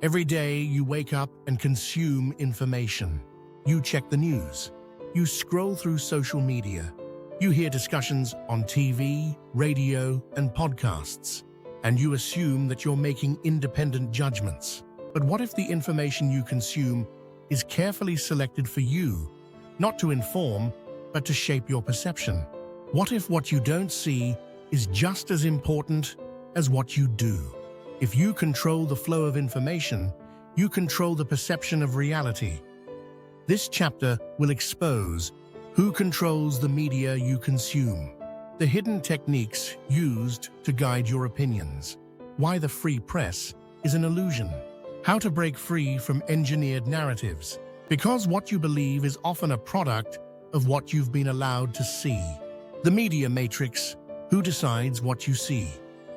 Every day you wake up and consume information. You check the news. You scroll through social media. You hear discussions on TV, radio, and podcasts. And you assume that you're making independent judgments. But what if the information you consume is carefully selected for you, not to inform, but to shape your perception? What if what you don't see is just as important as what you do? If you control the flow of information, you control the perception of reality. This chapter will expose who controls the media you consume, the hidden techniques used to guide your opinions, why the free press is an illusion, how to break free from engineered narratives, because what you believe is often a product of what you've been allowed to see. The media matrix, who decides what you see?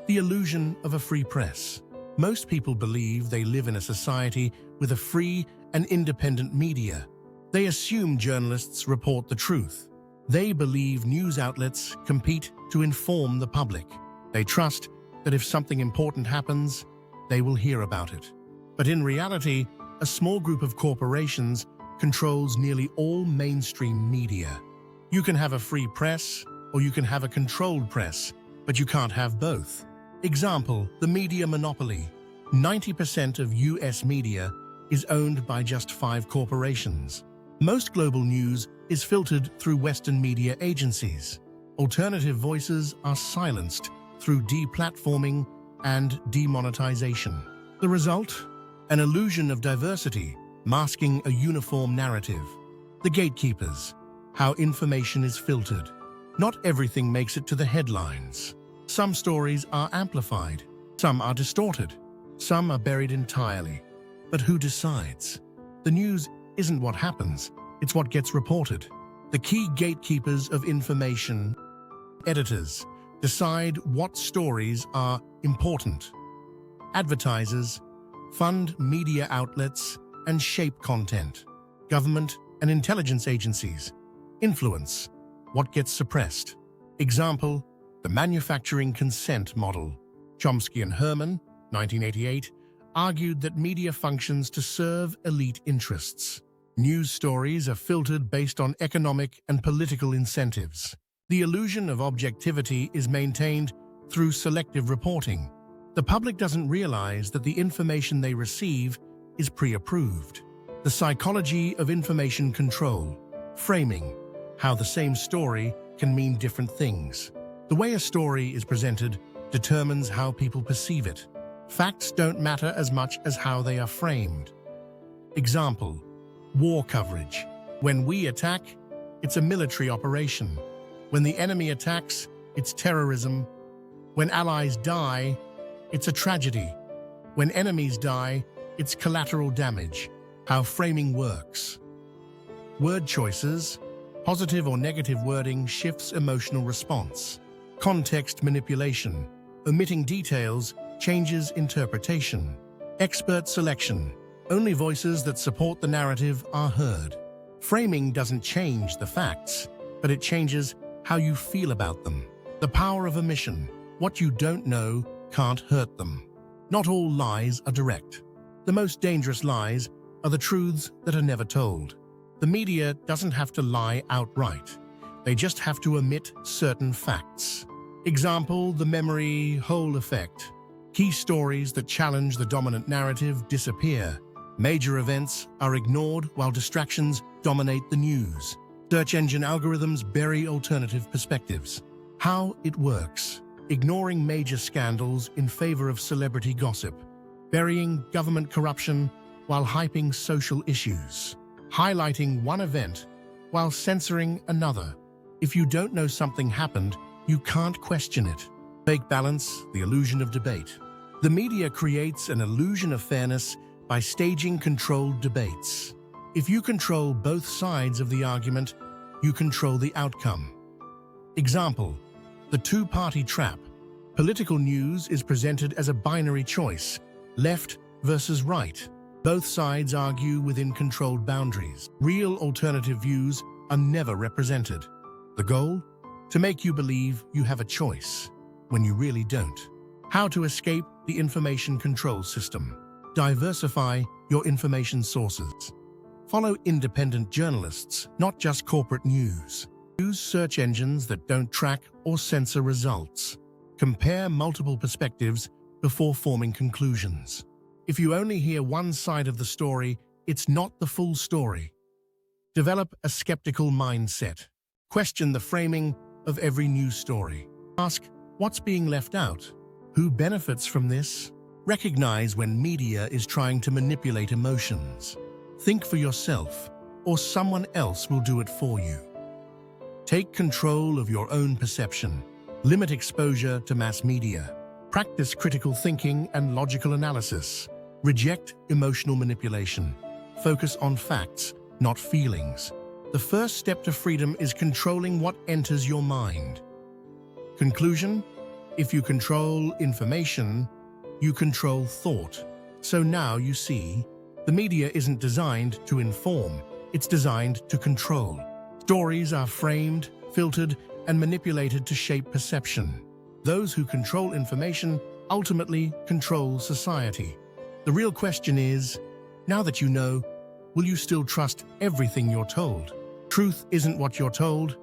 The illusion of a free press. Most people believe they live in a society with a free and independent media. They assume journalists report the truth. They believe news outlets compete to inform the public. They trust that if something important happens, they will hear about it. But in reality, a small group of corporations controls nearly all mainstream media. You can have a free press, or you can have a controlled press, but you can't have both. Example, the media monopoly. 90% of US media is owned by just 5 corporations. Most global news is filtered through Western media agencies. Alternative voices are silenced through deplatforming and demonetization. The result? An illusion of diversity, masking a uniform narrative. The gatekeepers. How information is filtered. Not everything makes it to the headlines. Some stories are amplified, some are distorted, some are buried entirely. But who decides? The news isn't what happens, it's what gets reported. The key gatekeepers of information, editors, decide what stories are important. Advertisers fund media outlets and shape content. Government and intelligence agencies influence what gets suppressed. Example, the manufacturing consent model. Chomsky and Herman, 1988, argued that media functions to serve elite interests. News stories are filtered based on economic and political incentives. The illusion of objectivity is maintained through selective reporting. The public doesn't realize that the information they receive is pre-approved. The psychology of information control. Framing. How the same story can mean different things. The way a story is presented determines how people perceive it. Facts don't matter as much as how they are framed. Example, war coverage. When we attack, it's a military operation. When the enemy attacks, it's terrorism. When allies die, it's a tragedy. When enemies die, it's collateral damage. How framing works. Word choices. Positive or negative wording shifts emotional response. Context manipulation. Omitting details changes interpretation. Expert selection. Only voices that support the narrative are heard. Framing doesn't change the facts, but it changes how you feel about them. The power of omission. What you don't know can't hurt them. Not all lies are direct. The most dangerous lies are the truths that are never told. The media doesn't have to lie outright. They just have to omit certain facts. Example, the memory hole effect. Key stories that challenge the dominant narrative disappear. Major events are ignored while distractions dominate the news. Search engine algorithms bury alternative perspectives. How it works. Ignoring major scandals in favor of celebrity gossip. Burying government corruption while hyping social issues. Highlighting one event while censoring another. If you don't know something happened, you can't question it. Fake balance, the illusion of debate. The media creates an illusion of fairness by staging controlled debates. If you control both sides of the argument, you control the outcome. Example, the two-party trap. Political news is presented as a binary choice, left versus right. Both sides argue within controlled boundaries. Real alternative views are never represented. The goal? To make you believe you have a choice, when you really don't. How to escape the information control system. Diversify your information sources. Follow independent journalists, not just corporate news. Use search engines that don't track or censor results. Compare multiple perspectives before forming conclusions. If you only hear one side of the story, it's not the full story. Develop a skeptical mindset. Question the framing of every news story. Ask, what's being left out? Who benefits from this? Recognize when media is trying to manipulate emotions. Think for yourself, or someone else will do it for you. Take control of your own perception. Limit exposure to mass media. Practice critical thinking and logical analysis. Reject emotional manipulation. Focus on facts, not feelings. The first step to freedom is controlling what enters your mind. Conclusion: if you control information, you control thought. So now you see, the media isn't designed to inform, it's designed to control. Stories are framed, filtered, and manipulated to shape perception. Those who control information ultimately control society. The real question is, now that you know, will you still trust everything you're told? Truth isn't what you're told,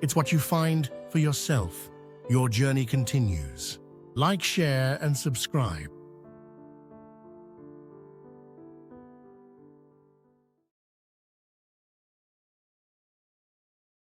it's what you find for yourself. Your journey continues. Like, share, and subscribe.